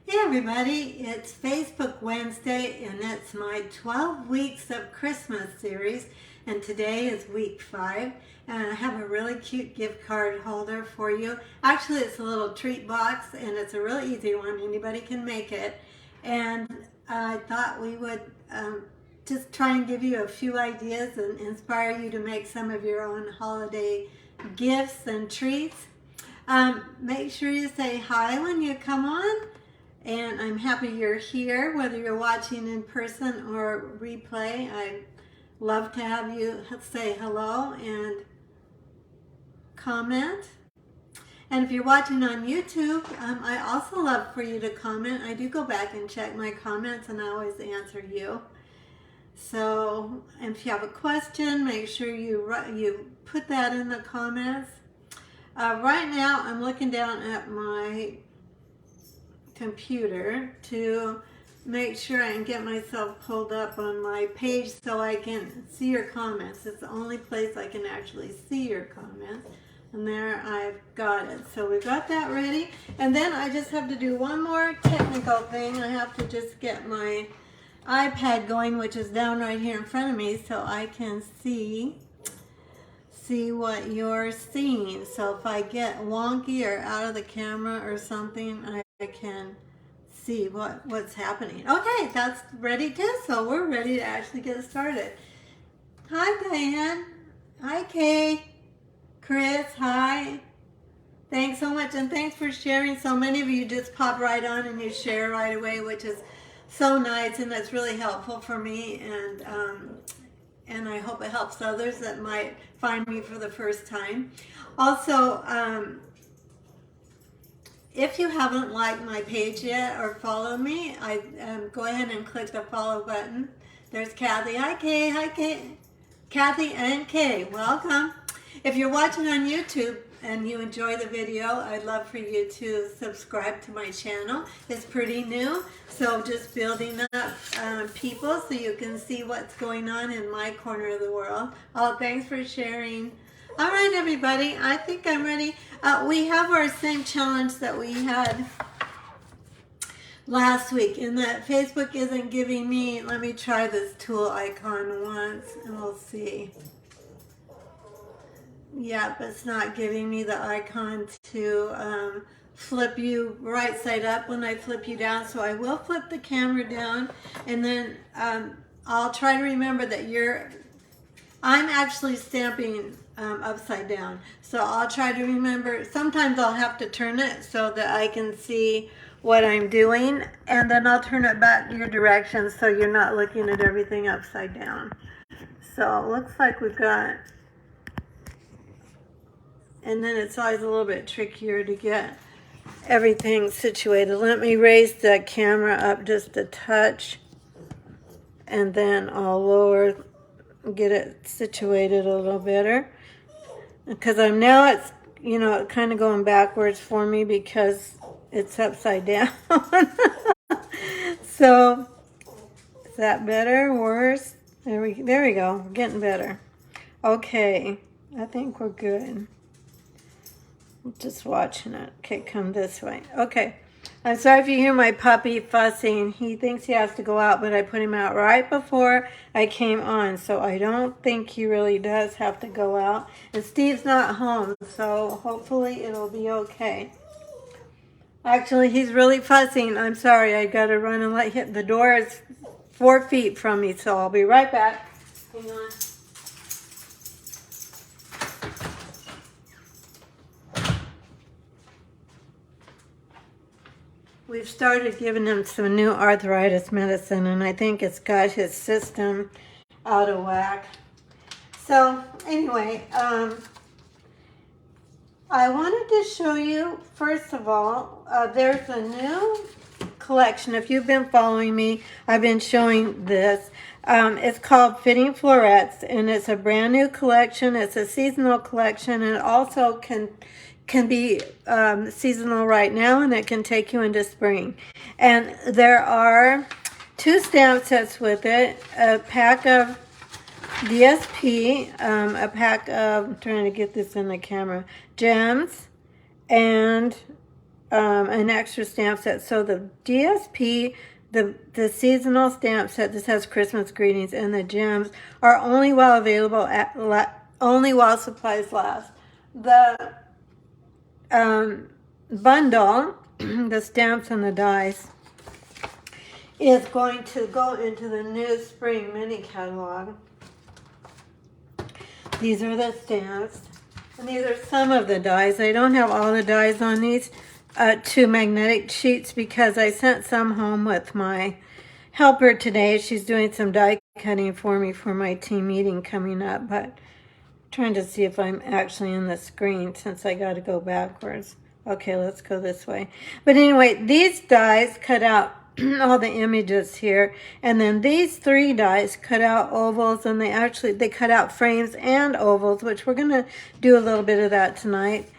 Hey everybody, it's Facebook Wednesday and it's my 12 weeks of Christmas series, and today is week 5, and I have a really cute gift card holder for you. Actually, it's a little treat box and it's a really easy one. Anybody can make it, and I thought we would just try and give you a few ideas and inspire you to make some of your own holiday gifts and treats. Make sure you say hi when you come on. And I'm happy you're here, whether you're watching in person or replay. I love to have you say hello and comment. And if you're watching on YouTube, I also love for you to comment. I do go back and check my comments and I always answer you. So if you have a question, make sure you put that in the comments. Right now, I'm looking down at my computer to make sure I can get myself pulled up on my page so I can see your comments. It's the only place I can actually see your comments. And there I've got it. So we've got that ready. And then I just have to do one more technical thing. I have to just get my iPad going, which is down right here in front of me, so I can see what you're seeing. So if I get wonky or out of the camera or something, I can see what's happening. Okay, that's ready too, so we're ready to actually get started. Hi Diane. Hi Kay. Chris, hi. Thanks so much, and thanks for sharing. So many of you just pop right on and you share right away, which is so nice, and that's really helpful for me, and I hope it helps others that might find me for the first time. Also, if you haven't liked my page yet or follow me, go ahead and click the follow button. There's Kathy. Hi, Kay. Hi, Kay. Kathy and Kay, welcome. If you're watching on YouTube and you enjoy the video, I'd love for you to subscribe to my channel. It's pretty new, so just building up people so you can see what's going on in my corner of the world. Oh, thanks for sharing. All right, everybody, I think I'm ready. We have our same challenge that we had last week, in that Facebook isn't giving me, let me try this tool icon once and we'll see. Yep, it's not giving me the icon to flip you right side up when I flip you down. So I will flip the camera down, and then I'll try to remember that I'm actually stamping upside down. So I'll try to remember. Sometimes I'll have to turn it so that I can see what I'm doing, and then I'll turn it back your direction so you're not looking at everything upside down. So it looks like we've got, and then it's always a little bit trickier to get everything situated. Let me raise the camera up just a touch, and then I'll lower, get it situated a little better. Because it's kind of going backwards for me because it's upside down. So, is that better, worse? There we go, getting better. Okay, I think we're good. Just watching it. Okay, come this way. Okay. I'm sorry if you hear my puppy fussing. He thinks he has to go out, but I put him out right before I came on, so I don't think he really does have to go out. And Steve's not home, so hopefully it'll be okay. Actually, he's really fussing. I'm sorry. I got to run and let him. The door is 4 feet from me, so I'll be right back. Hang on. We've started giving him some new arthritis medicine, and I think it's got his system out of whack. So anyway, I wanted to show you, first of all, there's a new collection. If you've been following me, I've been showing this. It's called Fitting Florets, and it's a brand new collection. It's a seasonal collection, and it also can be seasonal right now, and it can take you into spring. And there are 2 stamp sets with it, a pack of DSP, a pack of, I'm trying to get this in the camera, gems, and an extra stamp set. So the DSP, the seasonal stamp set, this has Christmas greetings, and the gems are only while available only while supplies last. The bundle, the stamps and the dies, is going to go into the new spring mini catalog. These are the stamps, and these are some of the dies. I don't have all the dies on these two magnetic sheets because I sent some home with my helper today. She's doing some die cutting for me for my team meeting coming up, but I'm trying to see if I'm actually in the screen since I got to go backwards. Okay, let's go this way. But anyway, these dies cut out all the images here, and then these three dies cut out ovals, and they cut out frames and ovals, which we're gonna do a little bit of that tonight,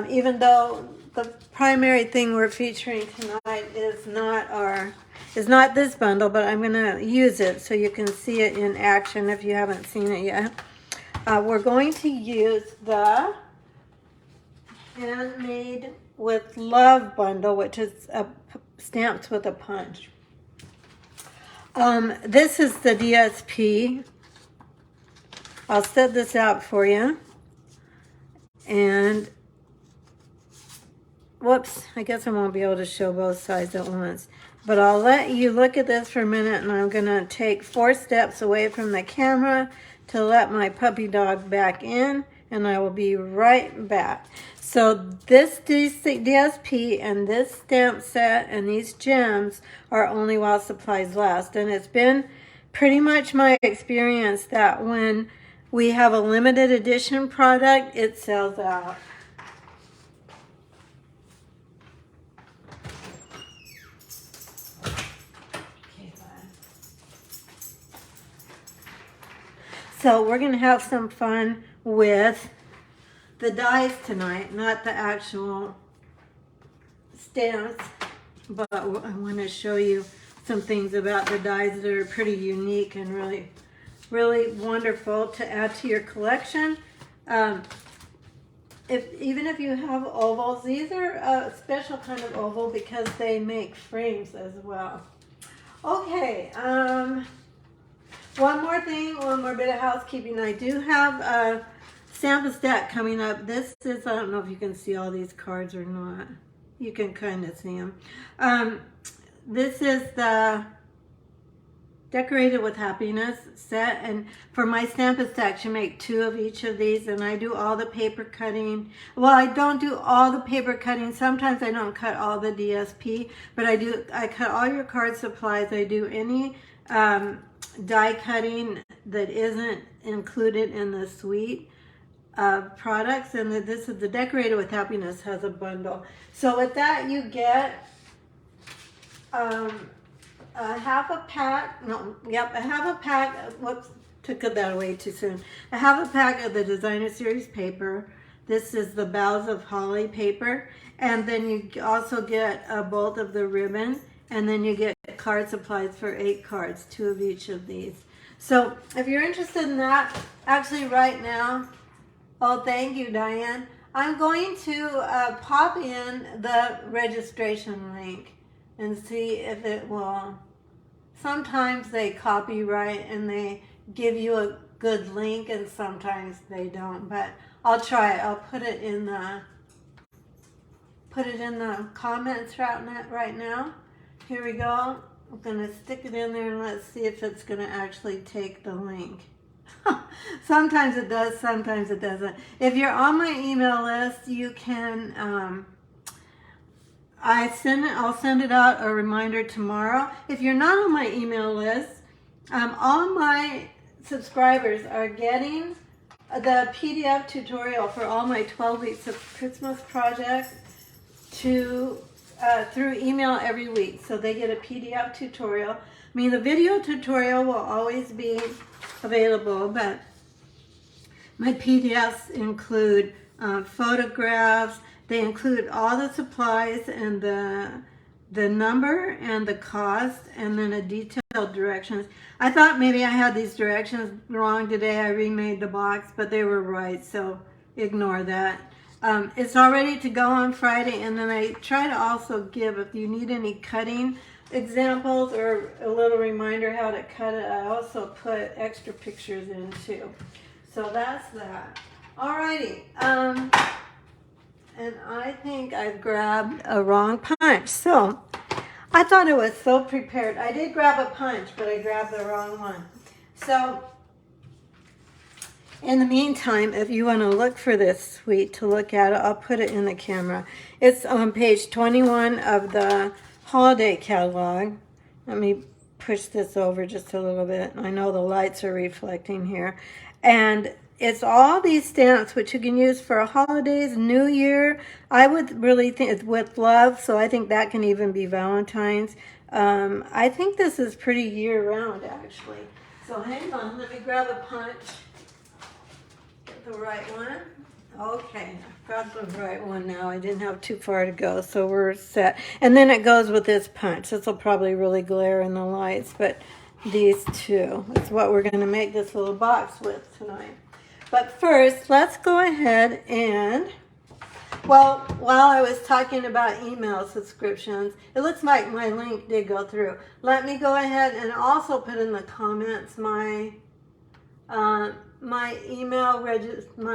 even though the primary thing we're featuring tonight is not this bundle, but I'm gonna use it so you can see it in action if you haven't seen it yet. We're going to use the Handmade with Love bundle, which is stamped with a punch. This is the DSP. I'll set this out for you. And, whoops, I guess I won't be able to show both sides at once. But I'll let you look at this for a minute, and I'm going to take 4 steps away from the camera to let my puppy dog back in, and I will be right back. So this DSP and this stamp set and these gems are only while supplies last. And it's been pretty much my experience that when we have a limited edition product, it sells out. So we're going to have some fun with the dies tonight, not the actual stamps, but I want to show you some things about the dies that are pretty unique and really, really wonderful to add to your collection. Even if you have ovals, these are a special kind of oval because they make frames as well. Okay, one more thing, one more bit of housekeeping. I do have a sample stack coming up. This is, I don't know if you can see all these cards or not. You can kind of see them. This is the Decorated with Happiness set, and for my sample stacks you make 2 of each of these, and I do all the paper cutting. Well, I don't do all the paper cutting. Sometimes I don't cut all the DSP, but I cut all your card supplies. I do any die cutting that isn't included in the suite products, and this is the Decorated with Happiness has a bundle. So with that you get a half a pack, whoops, took that away too soon. I have a pack of the Designer Series paper. This is the Boughs of Holly paper, and then you also get a bolt of the ribbon, and then you get card supplies for 8 cards, 2 of each of these. So if you're interested in that, actually right now, oh, thank you, Diane. I'm going to pop in the registration link and see if it will. Sometimes they copyright and they give you a good link, and sometimes they don't. But I'll try it. I'll put it in the comments right now. Here we go. I'm gonna stick it in there and let's see if it's gonna actually take the link. Sometimes it does, sometimes it doesn't. If you're on my email list, you can, I'll send it out a reminder tomorrow. If you're not on my email list, all my subscribers are getting the PDF tutorial for all my 12 weeks of Christmas projects through email every week. So they get a PDF tutorial. I mean, the video tutorial will always be available, but my PDFs include photographs. They include all the supplies and the number and the cost, and then a detailed directions. I thought maybe I had these directions wrong today. I remade the box, but they were right, so ignore that. It's all ready to go on Friday, and then I try to also give, if you need any cutting examples or a little reminder how to cut it, I also put extra pictures in too. So that's that. Alrighty, and I think I've grabbed a wrong punch. So I thought I was so prepared. I did grab a punch, but I grabbed the wrong one. So in the meantime, if you want to look for this suite to look at it, I'll put it in the camera. It's on page 21 of the holiday catalog. Let me push this over just a little bit. I know the lights are reflecting here. And it's all these stamps which you can use for holidays, New Year. I would really think it's with love, so I think that can even be Valentine's. I think this is pretty year-round, actually. So hang on, let me grab a punch. The right one. Okay, I've got the right one now. I didn't have too far to go, so we're set. And then it goes with this punch. This will probably really glare in the lights, but these two. That's what we're going to make this little box with tonight. But first, let's go ahead and, well, while I was talking about email subscriptions, it looks like my link did go through. Let me go ahead and also put in the comments my my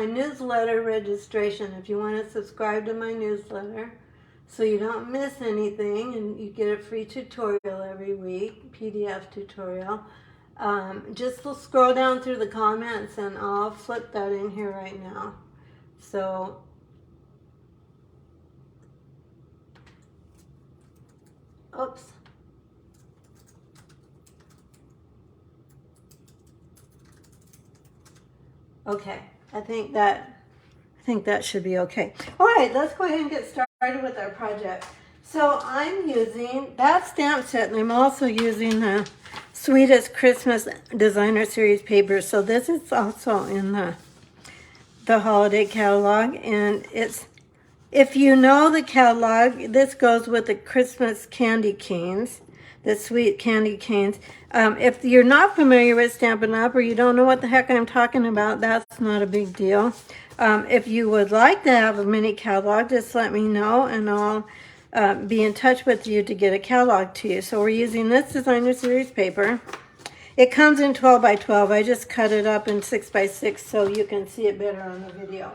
newsletter registration. If you want to subscribe to my newsletter so you don't miss anything and you get a free tutorial every week, PDF tutorial, just scroll down through the comments and I'll flip that in here right now. So oops. Okay, I think that should be okay. All right, let's go ahead and get started with our project. So I'm using that stamp set, and I'm also using the Sweetest Christmas Designer Series paper. So this is also in the holiday catalog, and it's, if you know the catalog, this goes with the Christmas candy canes, the sweet candy canes. If you're not familiar with Stampin' Up! Or you don't know what the heck I'm talking about, that's not a big deal. If you would like to have a mini catalog, just let me know and I'll be in touch with you to get a catalog to you. So we're using this Designer Series paper. It comes in 12 by 12. I just cut it up in 6 by 6 so you can see it better on the video.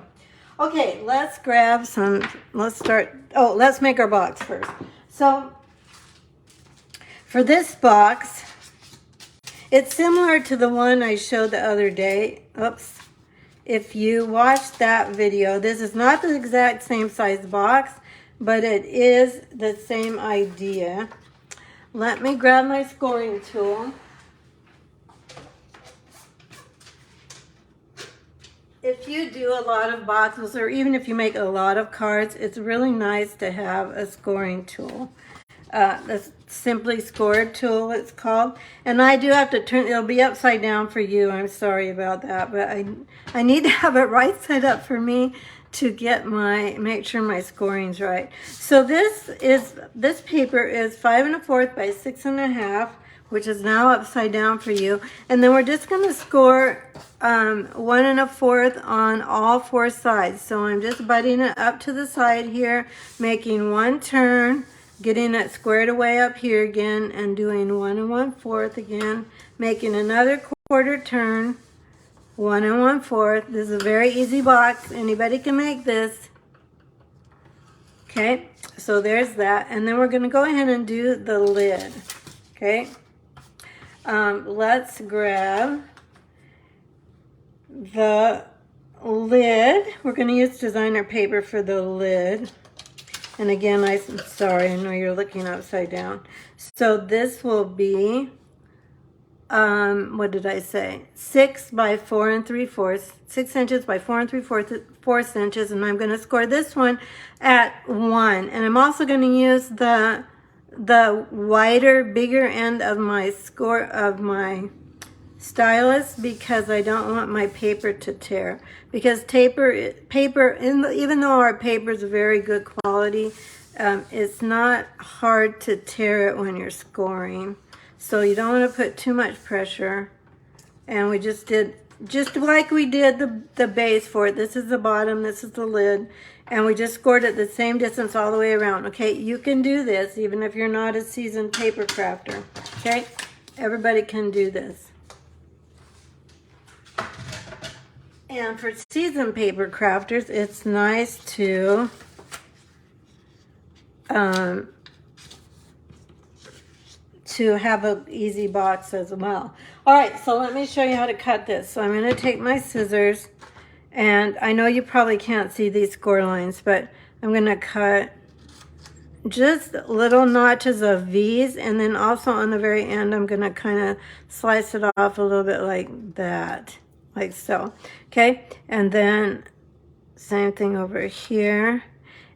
Okay, let's grab some, let's make our box first. So for this box, it's similar to the one I showed the other day. Oops. If you watched that video, this is not the exact same size box, but it is the same idea. Let me grab my scoring tool. If you do a lot of boxes, or even if you make a lot of cards, it's really nice to have a scoring tool. The Simply Scored tool, it's called. And I do have to turn, it'll be upside down for you. I'm sorry about that, but I need to have it right side up for me to get make sure my scoring's right. So this paper is 5 1/4 by 6 1/2, which is now upside down for you. And then we're just going to score 1 1/4 on all 4 sides. So I'm just butting it up to the side here, making one turn, getting it squared away up here again, and doing 1 1/4 again, making another quarter turn, 1 1/4. This is a very easy box. Anybody can make this. Okay, so there's that. And then we're going to go ahead and do the lid. Okay, let's grab the lid. We're going to use designer paper for the lid. And again, I'm sorry, I know you're looking upside down. So this will be, what did I say? 6 by 4 3/4, 6 inches by 4 3/4 inches. And I'm going to score this one at 1. And I'm also going to use the wider, bigger end of my stylus because I don't want my paper to tear. Because even though our paper is very good quality, it's not hard to tear it when you're scoring. So you don't want to put too much pressure. And we just like we did the base for it. This is the bottom, this is the lid. and we just scored it the same distance all the way around. Okay, you can do this even if you're not a seasoned paper crafter. Okay, everybody can do this. And for seasoned paper crafters, it's nice to have an easy box as well. All right, so let me show you how to cut this. So I'm going to take my scissors, and I know you probably can't see these score lines, but I'm going to cut just little notches of V's, and then also on the very end I'm going to kind of slice it off a little bit like that, like so. Okay, and then same thing over here.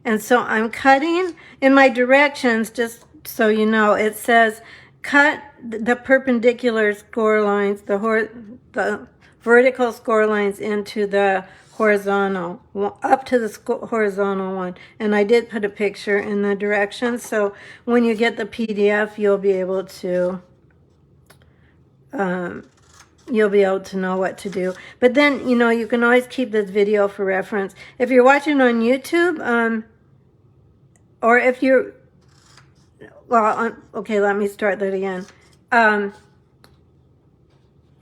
And so I'm cutting in my directions, just so you know, it says cut the perpendicular score lines, the vertical score lines into the horizontal, up to the horizontal one. And I did put a picture in the directions, so when you get the PDF, you'll be able to know what to do. But then, you know, you can always keep this video for reference. If you're watching on YouTube, or if you're, well, okay, let me start that again.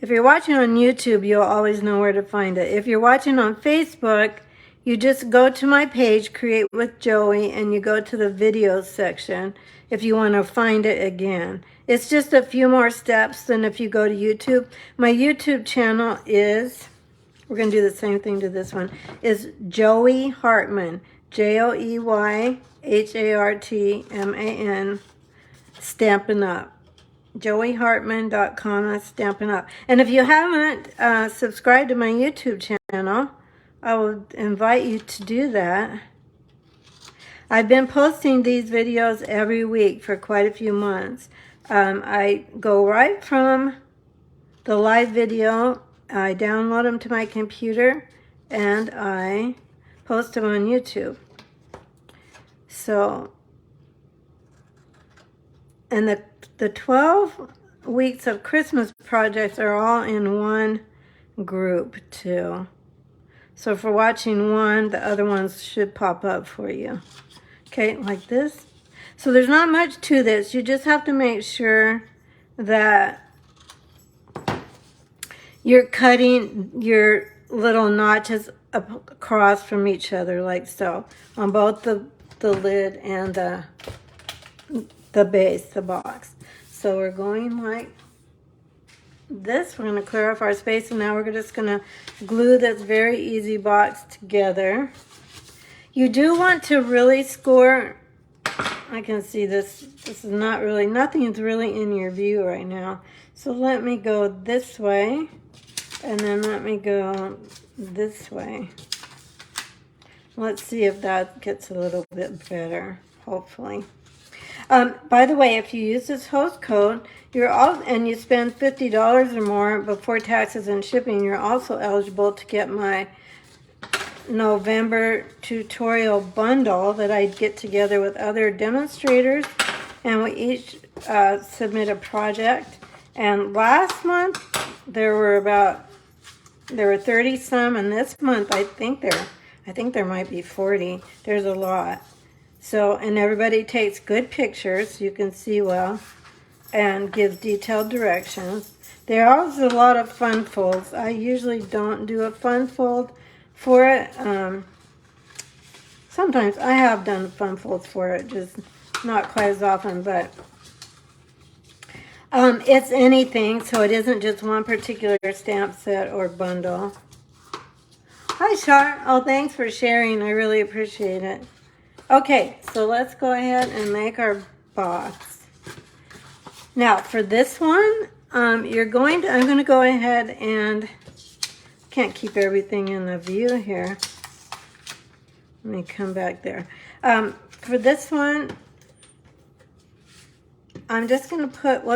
If you're watching on YouTube, you'll always know where to find it. If you're watching on Facebook, you just go to my page, Create with Joey, and you go to the videos section if you want to find it again. It's just a few more steps than if you go to YouTube. My YouTube channel is, we're going to do the same thing to this one, is Joey Hartman, JoeyHartman, Stampin' Up. JoeyHartman.com, Stampin' Up. And if you haven't subscribed to my YouTube channel, I will invite you to do that. I've been posting these videos every week for quite a few months. I go right from the live video, I download them to my computer, and I post them on YouTube. So, and the 12 weeks of Christmas projects are all in one group too. So if we're watching one, the other ones should pop up for you. Okay, like this. So there's not much to this. You just have to make sure that you're cutting your little notches across from each other, like so, on both the lid and the base, the box. So we're going like this. We're going to clear off our space, and now we're just going to glue this very easy box together. You do want to really score. I can see this. This is not really, nothing's really in your view right now. So let me go this way, and then let me go this way. Let's see if that gets a little bit better, hopefully. By the way, if you use this host code, and you spend $50 or more before taxes and shipping, you're also eligible to get my November tutorial bundle that I get together with other demonstrators, and we each submit a project. And last month there were 30 some, and this month I think there might be 40. There's a lot. So, and everybody takes good pictures, you can see well, and gives detailed directions. There are also a lot of fun folds. I usually don't do a fun fold for it. Sometimes I have done fun folds for it, just not quite as often, but it's anything, so it isn't just one particular stamp set or bundle. Hi, Char. Oh, thanks for sharing. I really appreciate it. Okay, so let's go ahead and make our box. Now, for this one, I'm going to go ahead and, can't keep everything in the view here. Let me come back there. For this one, I'm just going to put,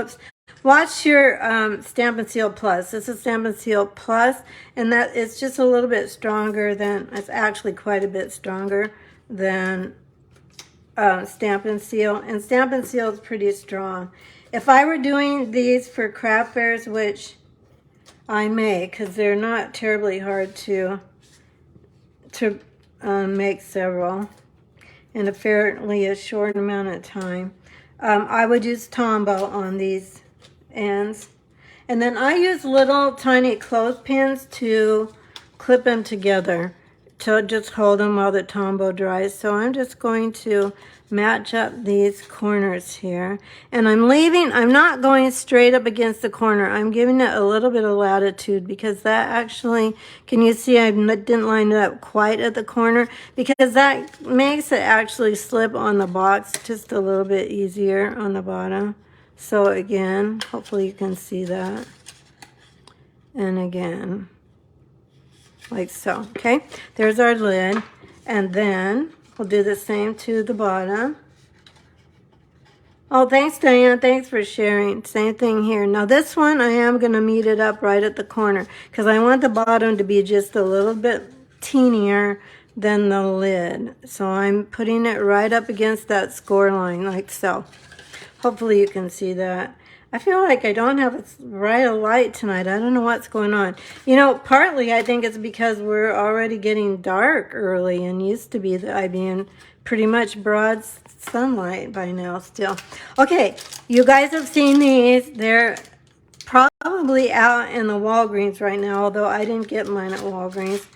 watch your Stamp and Seal Plus. This is Stamp and Seal Plus, and that it's just a little bit stronger than, it's actually quite a bit stronger than Stamp and Seal. And Stamp and Seal is pretty strong. If I were doing these for craft fairs, which I may, because they're not terribly hard to make several in a fairly short amount of time. I would use Tombow on these ends. And then I use little tiny clothespins to clip them together to just hold them while the Tombow dries. So I'm just going to match up these corners here. And I'm not going straight up against the corner. I'm giving it a little bit of latitude because that actually, can you see I didn't line it up quite at the corner? Because that makes it actually slip on the box just a little bit easier on the bottom. So again, hopefully you can see that. And again, like so, okay? There's our lid. And then we'll do the same to the bottom. Oh, thanks, Diane. Thanks for sharing. Same thing here. Now this one, I am going to meet it up right at the corner because I want the bottom to be just a little bit teenier than the lid. So I'm putting it right up against that score line like so. Hopefully you can see that. I feel like I don't have as bright a light tonight. I don't know what's going on. You know, partly I think it's because we're already getting dark early and used to be I be in pretty much broad sunlight by now still. Okay, you guys have seen these. They're probably out in the Walgreens right now, although I didn't get mine at Walgreens.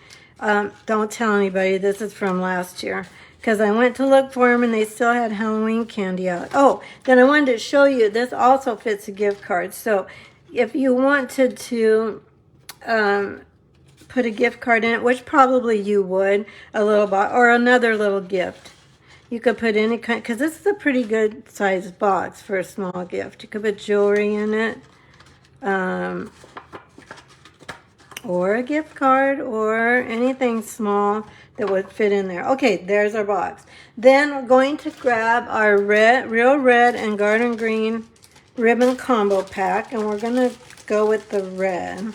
Don't tell anybody this is from last year, because I went to look for them and they still had Halloween candy out. Oh, then I wanted to show you, this also fits a gift card. So if you wanted to put a gift card in it, which probably you would, a little box or another little gift. You could put any kind, because this is a pretty good sized box for a small gift. You could put jewelry in it, or a gift card, or anything small that would fit in there. Okay, there's our box. Then we're going to grab our real red and garden green ribbon combo pack, and we're going to go with the red.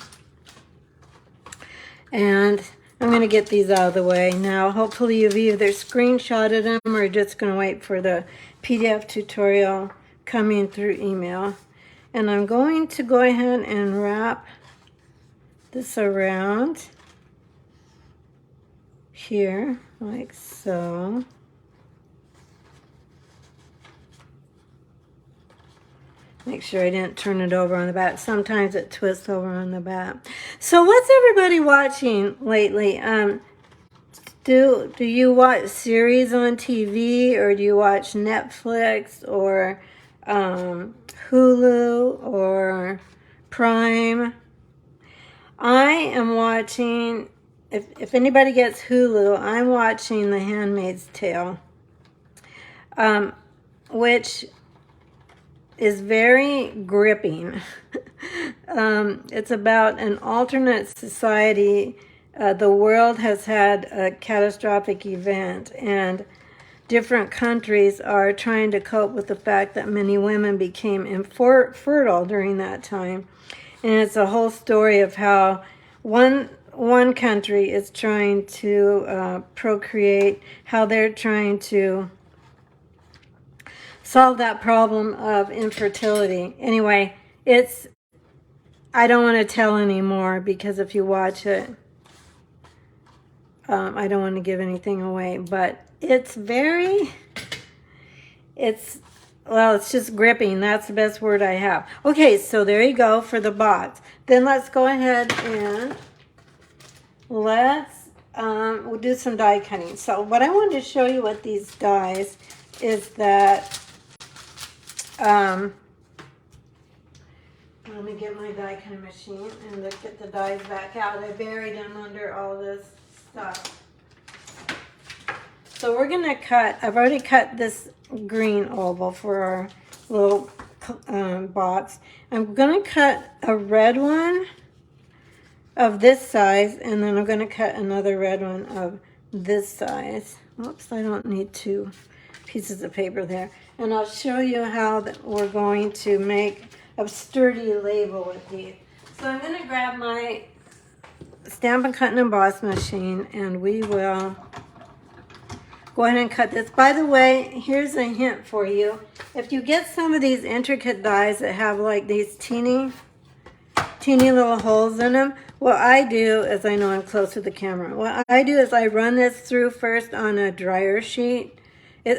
And I'm going to get these out of the way now. Hopefully you've either screenshotted them or just going to wait for the PDF tutorial coming through email. And I'm going to go ahead and wrap this around here like so. Make sure I didn't turn it over on the back. Sometimes it twists over on the back. So what's everybody watching lately? Do you watch series on TV, or do you watch Netflix or Hulu or Prime? I am watching, if anybody gets Hulu, I'm watching The Handmaid's Tale, which is very gripping. It's about an alternate society. The world has had a catastrophic event, and different countries are trying to cope with the fact that many women became infertile during that time. And it's a whole story of how one country is trying to procreate, how they're trying to solve that problem of infertility. Anyway, I don't want to tell anymore, because if you watch it, I don't want to give anything away, but it's just gripping. That's the best word I have. Okay, so there you go for the box. Then let's go ahead and we'll do some die cutting. So what I wanted to show you with these dies is that, let me get my die cutting machine and get the dies back out. I buried them under all this stuff. So we're going to cut, I've already cut this green oval for our little box. I'm going to cut a red one of this size, and then I'm going to cut another red one of this size. Oops, I don't need two pieces of paper there. And I'll show you how we're going to make a sturdy label with these. So I'm going to grab my Stampin' Cut and Emboss machine, and we will go ahead and cut this. By the way, here's a hint for you. If you get some of these intricate dies that have like these teeny little holes in them, what I do is, I know I'm close to the camera. What I do is I run this through first on a dryer sheet.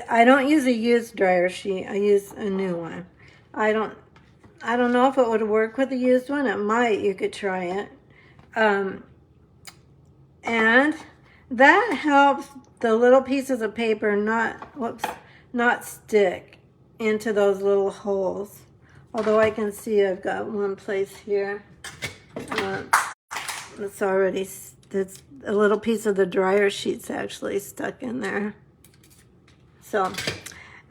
I don't use a used dryer sheet. I use a new one. I don't know if it would work with a used one. It might. You could try it. And that helps the little pieces of paper not stick into those little holes. Although I can see I've got one place here. It's already, it's a little piece of the dryer sheet's actually stuck in there. So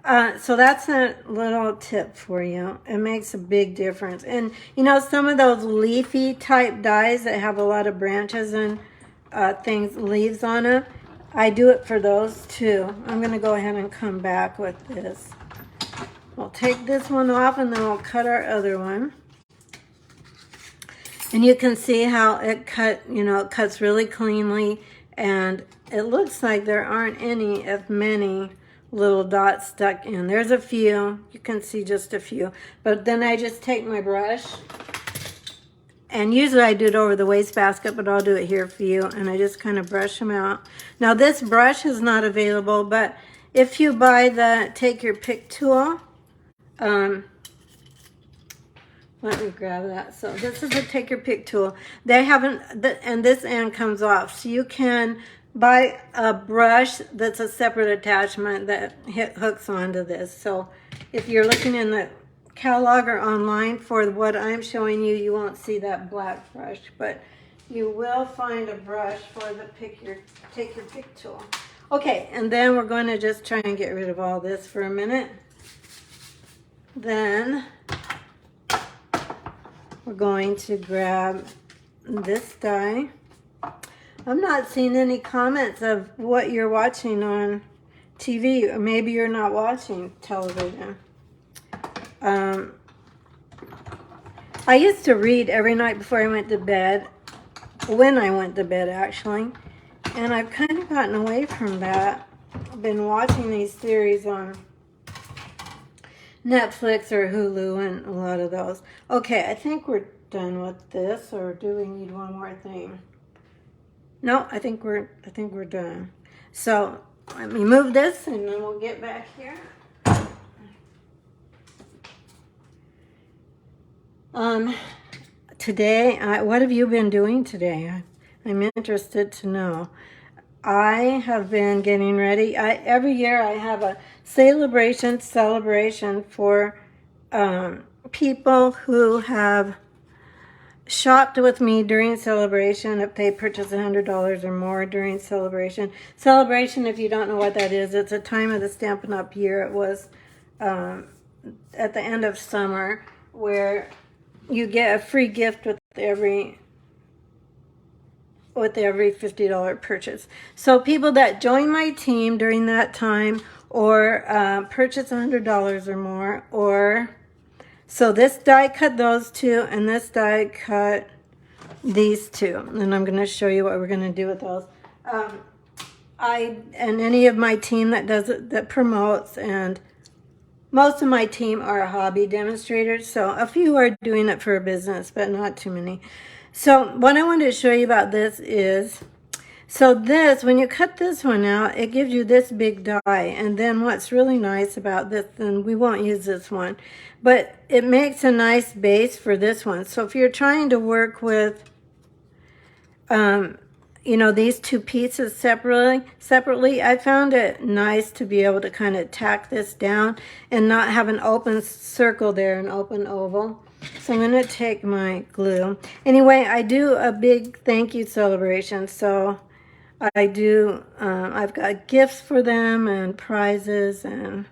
that's a little tip for you. It makes a big difference. And you know, some of those leafy type dies that have a lot of branches and leaves on them, I do it for those too. I'm going to go ahead and come back with this. We'll take this one off and then we'll cut our other one. And you can see how it it cuts really cleanly, and it looks like there aren't any, if many, little dots stuck in. There's a few. You can see just a few. But then I just take my brush, and usually I do it over the wastebasket, but I'll do it here for you, and I just kind of brush them out. Now this brush is not available, but if you buy the Take Your Pick tool, let me grab that. So this is a Take Your Pick tool. They haven't, and this end comes off. So you can buy a brush that's a separate attachment that hooks onto this. So if you're looking in the catalog or online for what I'm showing you, you won't see that black brush, but you will find a brush for the Take Your Pick tool. Okay, and then we're going to just try and get rid of all this for a minute. Then we're going to grab this die. I'm not seeing any comments of what you're watching on TV, or maybe you're not watching television. I used to read every night before I went to bed, when I went to bed actually, and I've kind of gotten away from that. I've been watching these series on Netflix or Hulu and a lot of those. Okay, I think we're done with this, or do we need one more thing? No, I think we're done. So let me move this and then we'll get back here. Today, what have you been doing today? I'm interested to know. I have been getting ready. Every year I have a celebration for people who have shopped with me during celebration. If they purchase $100 or more during celebration. Celebration, if you don't know what that is, it's a time of the Stampin' Up! Year. It was at the end of summer, where you get a free gift with every $50 purchase. So people that join my team during that time, or purchase $100 or more, so this die cut those two, and this die cut these two. And I'm going to show you what we're going to do with those. And any of my team that does it, that promotes, and most of my team are hobby demonstrators, so a few are doing it for a business, but not too many. So what I wanted to show you about this is, so this, when you cut this one out, it gives you this big die. And then what's really nice about this, and we won't use this one, but it makes a nice base for this one. So if you're trying to work with, these two pieces separately, I found it nice to be able to kind of tack this down and not have an open circle there, an open oval. So I'm going to take my glue. Anyway, I do a big thank you celebration. So I do, I've got gifts for them and prizes, and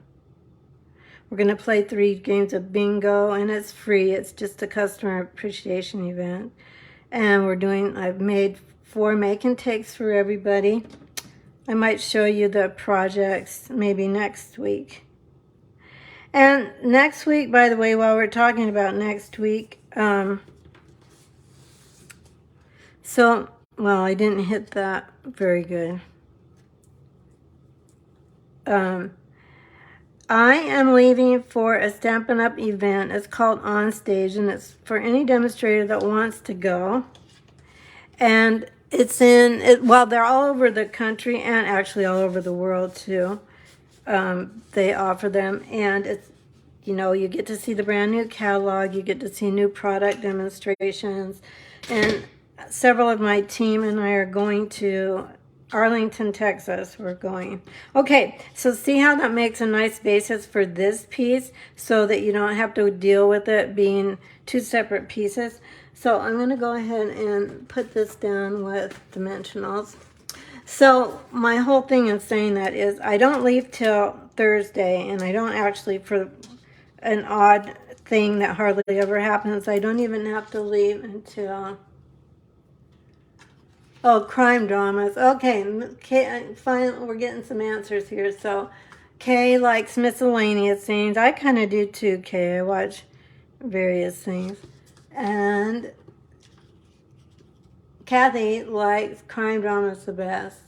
we're going to play 3 games of bingo, and it's free. It's just a customer appreciation event. And I've made 4 make and takes for everybody. I might show you the projects maybe next week. And next week, by the way, while we're talking about next week, well, I didn't hit that very good. I am leaving for a Stampin' Up! Event. It's called On Stage, and it's for any demonstrator that wants to go. And it's well, they're all over the country and actually all over the world too. They offer them, and it's, you get to see the brand new catalog, you get to see new product demonstrations, and several of my team and I are going to Arlington, Texas. We're going. Okay, so see how that makes a nice basis for this piece so that you don't have to deal with it being two separate pieces. So I'm going to go ahead and put this down with dimensionals. So my whole thing in saying that is I don't leave till Thursday, and I don't actually, for an odd thing that hardly ever happens, I don't even have to leave until, oh, crime dramas. Okay, fine, we're getting some answers here. So Kay likes miscellaneous things. I kind of do too, Kay. I watch various things. And Kathy likes crime dramas the best.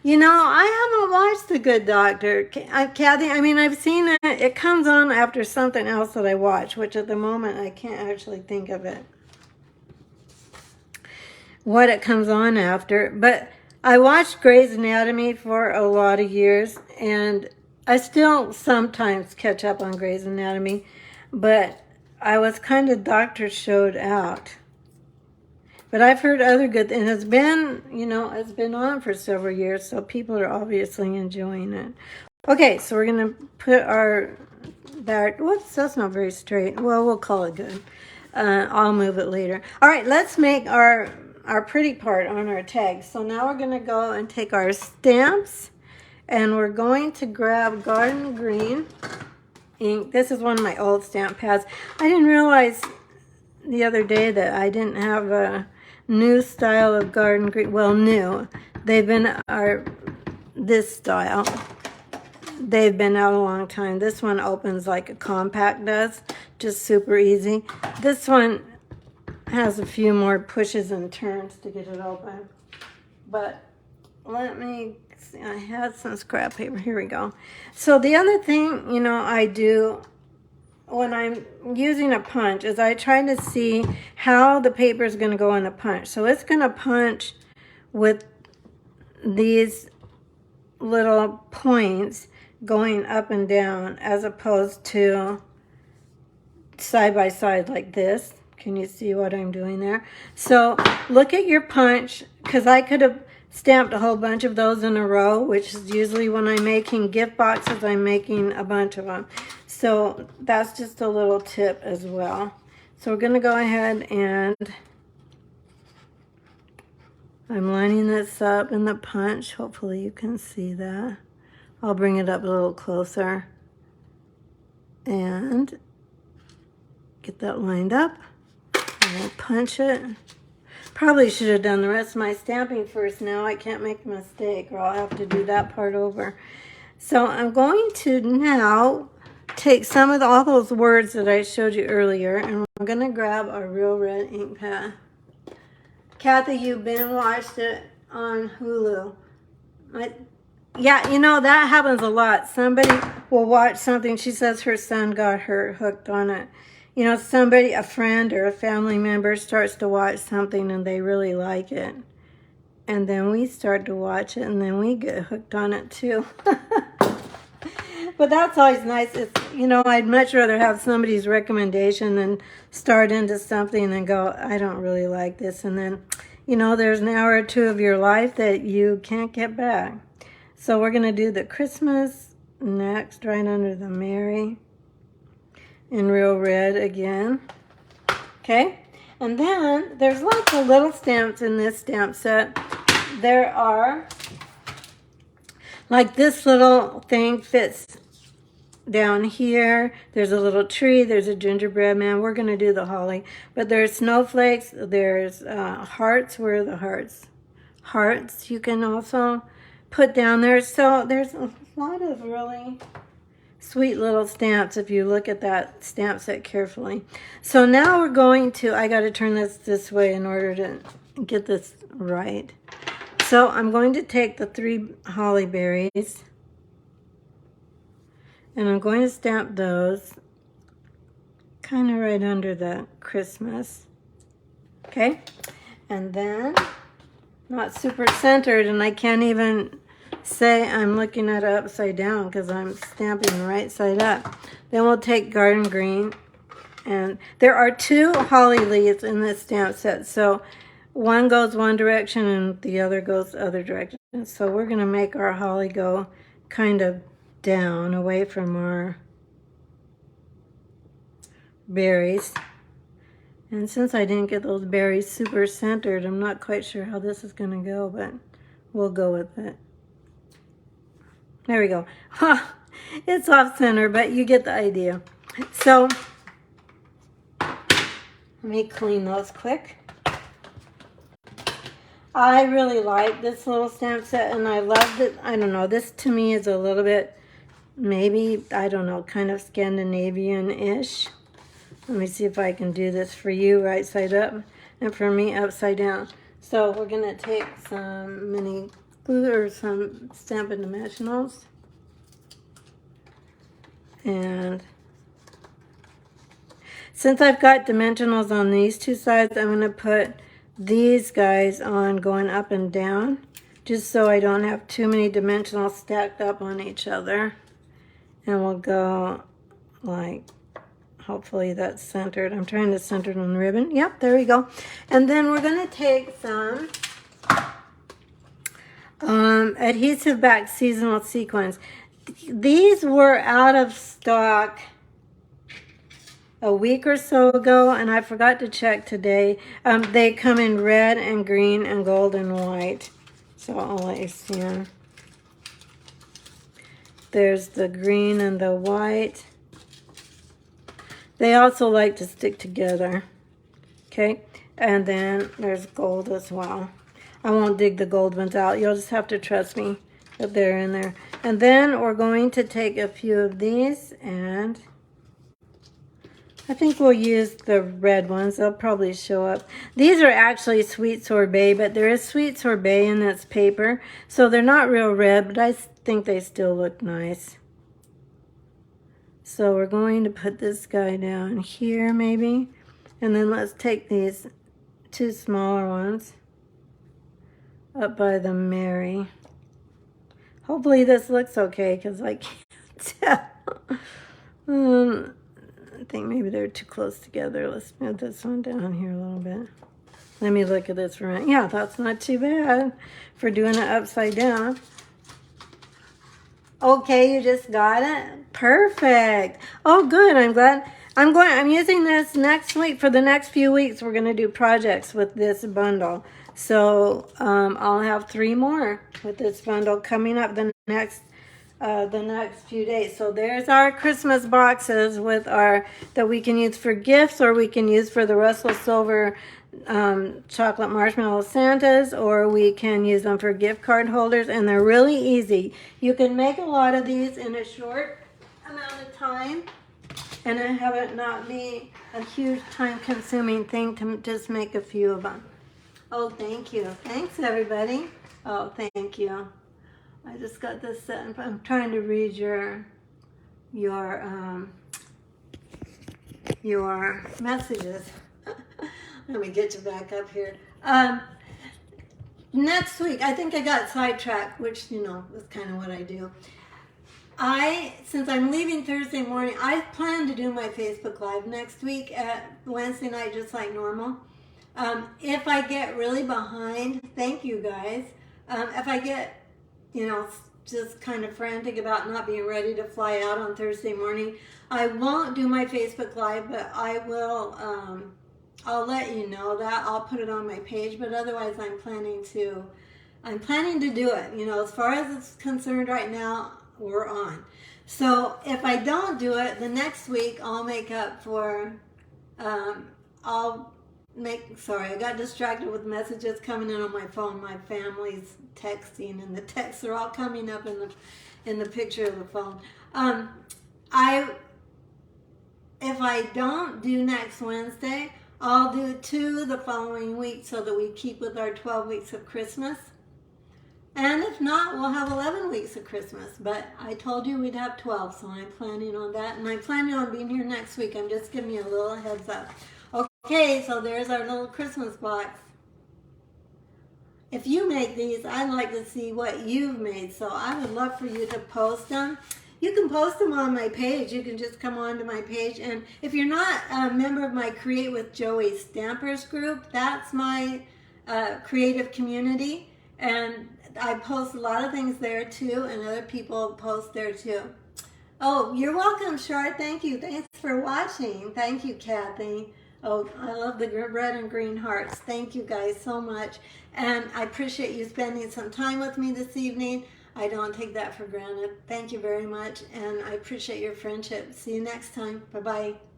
I haven't watched The Good Doctor. Kathy, I mean, I've seen it. It comes on after something else that I watch, which at the moment I can't actually think of it. What it comes on after. But I watched Grey's Anatomy for a lot of years, and I still sometimes catch up on Grey's Anatomy, but I was kind of doctor showed out. But I've heard other good things. It's been, it's been on for several years, so people are obviously enjoying it. Okay, so we're going to put whoops, that's not very straight. Well, we'll call it good. I'll move it later. All right, let's make our pretty part on our tag. So now we're going to go and take our stamps, and we're going to grab Garden Green ink. This is one of my old stamp pads. I didn't realize the other day that I didn't have a new style of Garden Green. Well, new. They've been this style. They've been out a long time. This one opens like a compact does, just super easy. This one has a few more pushes and turns to get it open. But let me see. I had some scrap paper. Here we go. So the other thing, I do when I'm using a punch is I try to see how the paper is going to go in a punch. So it's going to punch with these little points going up and down as opposed to side by side like this. Can you see what I'm doing there? So look at your punch, because I could have stamped a whole bunch of those in a row, which is usually when I'm making gift boxes, I'm making a bunch of them. So that's just a little tip as well. So we're going to go ahead and I'm lining this up in the punch. Hopefully you can see that. I'll bring it up a little closer and get that lined up. And I'll punch it. Probably should have done the rest of my stamping first. Now I can't make a mistake, or I'll have to do that part over. So I'm going to now take some of all those words that I showed you earlier, and I'm going to grab a Real Red ink pad. Kathy, you've been watched it on Hulu. Yeah, that happens a lot. Somebody will watch something. She says her son got her hooked on it. Somebody, a friend or a family member starts to watch something and they really like it. And then we start to watch it and then we get hooked on it too. But that's always nice. It's, I'd much rather have somebody's recommendation than start into something and go, I don't really like this. And then, there's an hour or two of your life that you can't get back. So we're going to do the Christmas next, right under the Mary, in Real Red again. Okay? And then there's lots of little stamps in this stamp set. There are, like this little thing fits down here. There's a little tree. There's a gingerbread man. We're going to do the holly. But there's snowflakes. There's hearts. Where are the hearts? Hearts you can also put down there. So there's a lot of really sweet little stamps if you look at that stamp set carefully. So now we're going to, I got to turn this way in order to get this right. So I'm going to take the 3 holly berries and I'm going to stamp those kind of right under the Christmas. Okay? And then, not super centered, and I can't even say I'm looking at it upside down because I'm stamping right side up. Then we'll take garden green, and there are 2 holly leaves in this stamp set, so one goes one direction and the other goes the other direction. So we're going to make our holly go kind of down away from our berries. And since I didn't get those berries super centered, I'm not quite sure how this is going to go, but we'll go with it. There we go. Ha! It's off center, but you get the idea. So let me clean those quick. I really like this little stamp set, and I love it. I don't know, this to me is a little bit, maybe, I don't know, kind of Scandinavian-ish. Let me see if I can do this for you right side up, and for me upside down. So we're going to take some mini glue or some Stampin' Dimensionals. And since I've got dimensionals on these 2 sides, I'm going to put these guys on going up and down, just so I don't have too many dimensionals stacked up on each other. And we'll go like, hopefully that's centered. I'm trying to center it on the ribbon. Yep, there we go. And then we're going to take some adhesive back seasonal sequins. These were out of stock a week or so ago, and I forgot to check today. They come in red and green and gold and white. So I'll let you see them. There's the green and the white. They also like to stick together. Okay, and then there's gold as well. I won't dig the gold ones out. You'll just have to trust me that they're in there. And then we're going to take a few of these, and I think we'll use the red ones. They'll probably show up. These are actually sweet sorbet, but there is sweet sorbet in this paper, so they're not real red, but I think they still look nice. So we're going to put this guy down here maybe, and then let's take these 2 smaller ones up by the Mary. Hopefully this looks okay, because I can't tell. I think maybe they're too close together. Let's move this one down here a little bit. Let me look at this for a minute. Yeah, that's not too bad for doing it upside down. Okay, you just got it? Perfect. Oh, good. I'm glad. I'm using this next week. For the next few weeks, we're going to do projects with this bundle. So I'll have 3 more with this bundle coming up the next few days. So there's our Christmas boxes with that we can use for gifts, or we can use for the Russell Silver chocolate marshmallow Santas, or we can use them for gift card holders, and they're really easy. You can make a lot of these in a short amount of time, and have it not be a huge time-consuming thing to just make a few of them. Oh, thank you. Thanks, everybody. Oh, thank you. I just got this set, and I'm trying to read your messages. Let me get you back up here. Next week, I think I got sidetracked, which, you know, is kind of what I do. Since I'm leaving Thursday morning, I plan to do my Facebook Live next week at Wednesday night, just like normal. If I get really behind, thank you guys. If I get, you know, just kind of frantic about not being ready to fly out on Thursday morning, I won't do my Facebook Live, but I will, I'll let you know that. I'll put it on my page, but otherwise I'm planning to do it. You know, as far as it's concerned right now, we're on. So if I don't do it, the next week I'll make up for, sorry, I got distracted with messages coming in on my phone. My family's texting, and the texts are all coming up in the picture of the phone. If I don't do next Wednesday, I'll do 2 the following week so that we keep with our 12 weeks of Christmas. And if not, we'll have 11 weeks of Christmas. But I told you we'd have 12, so I'm planning on that. And I'm planning on being here next week. I'm just giving you a little heads up. Okay, so there's our little Christmas box. if you make these, I'd like to see what you've made. So I would love for you to post them. You can post them on my page. You can just come onto my page. And if you're not a member of my Create with Joey Stampers group, that's my creative community. And I post a lot of things there too, and other people post there too. Oh, you're welcome, Shar. Thank you. Thanks for watching. Thank you, Kathy. Oh, I love the red and green hearts. Thank you guys so much. And I appreciate you spending some time with me this evening. I don't take that for granted. Thank you very much. And I appreciate your friendship. See you next time. Bye-bye.